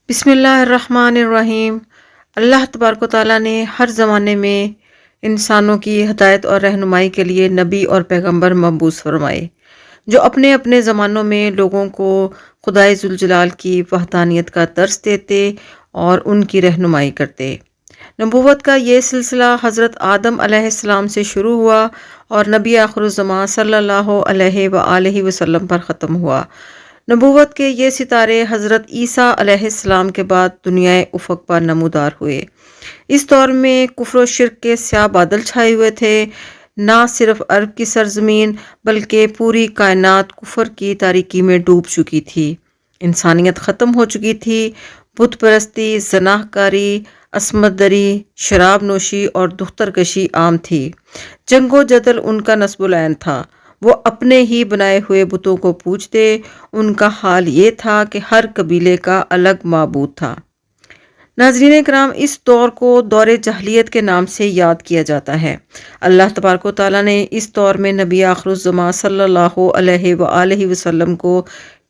بسم اللہ الرحمن الرحیم۔ اللہ تبارک و تعالیٰ نے ہر زمانے میں انسانوں کی ہدایت اور رہنمائی کے لیے نبی اور پیغمبر مبعوث فرمائے، جو اپنے اپنے زمانوں میں لوگوں کو خدائے ذوالجلال کی وحدانیت کا درس دیتے اور ان کی رہنمائی کرتے۔ نبوت کا یہ سلسلہ حضرت آدم علیہ السلام سے شروع ہوا اور نبی آخر الزمان صلی اللہ علیہ وآلہ وسلم پر ختم ہوا۔ نبوت کے یہ ستارے حضرت عیسیٰ علیہ السلام کے بعد دنیائے افق پر نمودار ہوئے۔ اس دور میں کفر و شرک کے سیاہ بادل چھائے ہوئے تھے۔ نہ صرف عرب کی سرزمین بلکہ پوری کائنات کفر کی تاریکی میں ڈوب چکی تھی۔ انسانیت ختم ہو چکی تھی۔ بت پرستی، زناہ کاری، عصمت دری، شراب نوشی اور دختر کشی عام تھی۔ جنگ و جدل ان کا نصب العین تھا۔ وہ اپنے ہی بنائے ہوئے بتوں کو پوجتے۔ ان کا حال یہ تھا کہ ہر قبیلے کا الگ معبود تھا۔ ناظرین کرام، اس دور کو دور جاہلیت کے نام سے یاد کیا جاتا ہے۔ اللہ تبارک و تعالیٰ نے اس دور میں نبی آخر الزمان صلی اللہ علیہ وآلہ وسلم کو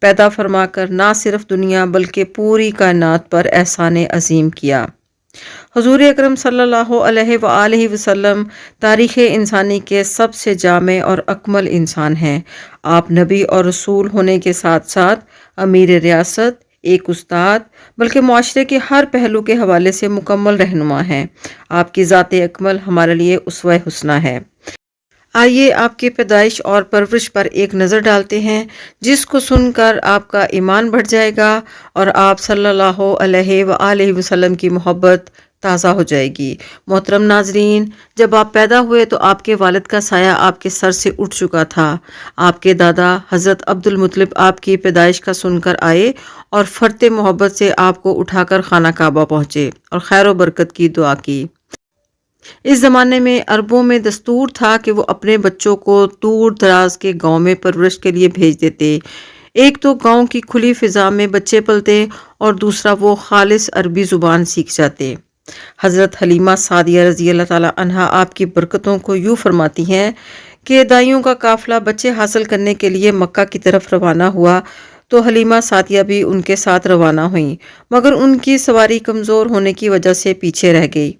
پیدا فرما کر نہ صرف دنیا بلکہ پوری کائنات پر احسان عظیم کیا۔ حضور اکرم صلی اللہ علیہ وآلہ وسلم تاریخ انسانی کے سب سے جامع اور اکمل انسان ہیں۔ آپ نبی اور رسول ہونے کے ساتھ ساتھ امیر ریاست، ایک استاد، بلکہ معاشرے کے ہر پہلو کے حوالے سے مکمل رہنما ہیں۔ آپ کی ذات اکمل ہمارے لیے اسوہ حسنہ ہے۔ آئیے آپ کی پیدائش اور پرورش پر ایک نظر ڈالتے ہیں، جس کو سن کر آپ کا ایمان بڑھ جائے گا اور آپ صلی اللہ علیہ وآلہ وسلم کی محبت تازہ ہو جائے گی۔ محترم ناظرین، جب آپ پیدا ہوئے تو آپ کے والد کا سایہ آپ کے سر سے اٹھ چکا تھا۔ آپ کے دادا حضرت عبد المطلب آپ کی پیدائش کا سن کر آئے اور فرط محبت سے آپ کو اٹھا کر خانہ کعبہ پہنچے اور خیر و برکت کی دعا کی۔ اس زمانے میں عربوں میں دستور تھا کہ وہ اپنے بچوں کو دور دراز کے گاؤں میں پرورش کے لیے بھیج دیتے۔ ایک تو گاؤں کی کھلی فضا میں بچے پلتے اور دوسرا وہ خالص عربی زبان سیکھ جاتے۔ حضرت حلیمہ سعدیہ رضی اللہ تعالی عنہا آپ کی برکتوں کو یوں فرماتی ہیں کہ دائیوں کا قافلہ بچے حاصل کرنے کے لیے مکہ کی طرف روانہ ہوا تو حلیمہ سعدیہ بھی ان کے ساتھ روانہ ہوئیں، مگر ان کی سواری کمزور ہونے کی وجہ سے پیچھے رہ گئی۔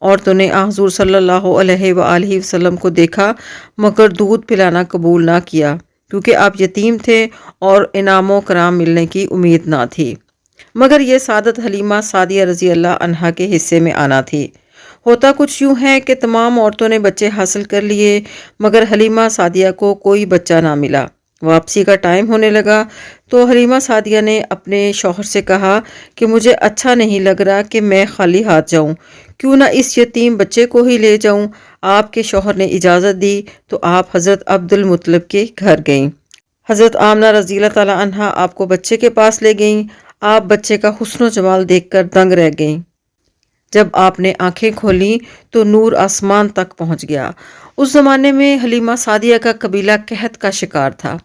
عورتوں نے حضور صلی اللہ علیہ وآلہ وسلم کو دیکھا مگر دودھ پلانا قبول نہ کیا، کیونکہ آپ یتیم تھے اور انعام و کرام ملنے کی امید نہ تھی، مگر یہ سعادت حلیمہ سعدیہ رضی اللہ عنہا کے حصے میں آنا تھی۔ ہوتا کچھ یوں ہے کہ تمام عورتوں نے بچے حاصل کر لیے مگر حلیمہ سعدیہ کو کوئی بچہ نہ ملا۔ واپسی کا ٹائم ہونے لگا تو حلیمہ سعدیہ نے اپنے شوہر سے کہا کہ مجھے اچھا نہیں لگ رہا کہ میں خالی ہاتھ جاؤں، کیوں نہ اس یتیم بچے کو ہی لے جاؤں۔ آپ کے شوہر نے اجازت دی تو آپ حضرت عبد المطلب کے گھر گئیں۔ حضرت آمنہ رضی اللہ تعالی عنہا آپ کو بچے کے پاس لے گئیں۔ آپ بچے کا حسن و جمال دیکھ کر دنگ رہ گئیں۔ جب آپ نے آنکھیں کھولیں تو نور آسمان تک پہنچ گیا۔ اس زمانے میں حلیمہ سعدیہ کا قبیلہ قحط کا شکار تھا۔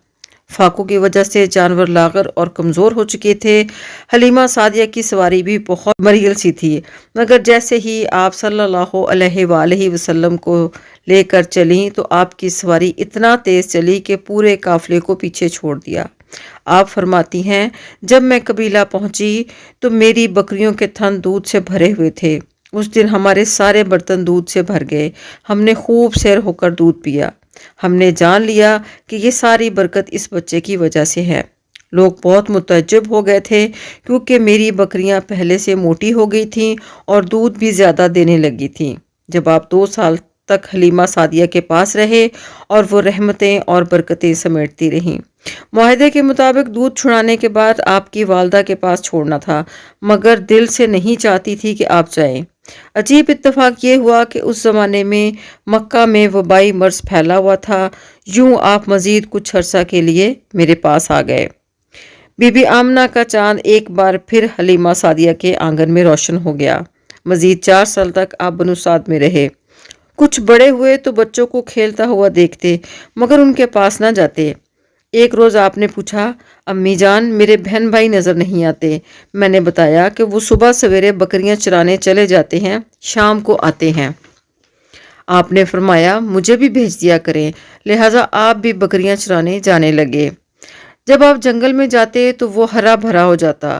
فاقوں کی وجہ سے جانور لاغر اور کمزور ہو چکے تھے۔ حلیمہ سعدیہ کی سواری بھی بہت مریل سی تھی، مگر جیسے ہی آپ صلی اللہ علیہ وآلہ وسلم کو لے کر چلیں تو آپ کی سواری اتنا تیز چلی کہ پورے قافلے کو پیچھے چھوڑ دیا۔ آپ فرماتی ہیں، جب میں قبیلہ پہنچی تو میری بکریوں کے تھن دودھ سے بھرے ہوئے تھے۔ اس دن ہمارے سارے برتن دودھ سے بھر گئے۔ ہم نے خوب سیر ہو کر دودھ پیا۔ ہم نے جان لیا کہ یہ ساری برکت اس بچے کی وجہ سے ہے۔ لوگ بہت متعجب ہو گئے تھے کیونکہ میری بکریاں پہلے سے موٹی ہو گئی تھیں اور دودھ بھی زیادہ دینے لگی تھیں۔ جب آپ 2 سال تک حلیمہ سعدیہ کے پاس رہے اور وہ رحمتیں اور برکتیں سمیٹتی رہیں۔ معاہدے کے مطابق دودھ چھڑانے کے بعد آپ کی والدہ کے پاس چھوڑنا تھا، مگر دل سے نہیں چاہتی تھی کہ آپ جائیں۔ عجیب اتفاق یہ ہوا کہ اس زمانے میں مکہ میں وبائی مرض پھیلا ہوا تھا۔ یوں آپ مزید کچھ عرصہ کے لیے میرے پاس آ گئے۔ بی بی آمنہ کا چاند ایک بار پھر حلیمہ سعدیہ کے آنگن میں روشن ہو گیا۔ مزید 4 سال تک آپ بنو سعد میں رہے۔ کچھ بڑے ہوئے تو بچوں کو کھیلتا ہوا دیکھتے مگر ان کے پاس نہ جاتے۔ ایک روز آپ نے پوچھا، امی جان میرے بہن بھائی نظر نہیں آتے؟ میں نے بتایا کہ وہ صبح سویرے بکریاں چرانے چلے جاتے ہیں، شام کو آتے ہیں۔ آپ نے فرمایا مجھے بھی بھیج دیا کریں، لہٰذا آپ بھی بکریاں چرانے جانے لگے۔ جب آپ جنگل میں جاتے تو وہ ہرا بھرا ہو جاتا،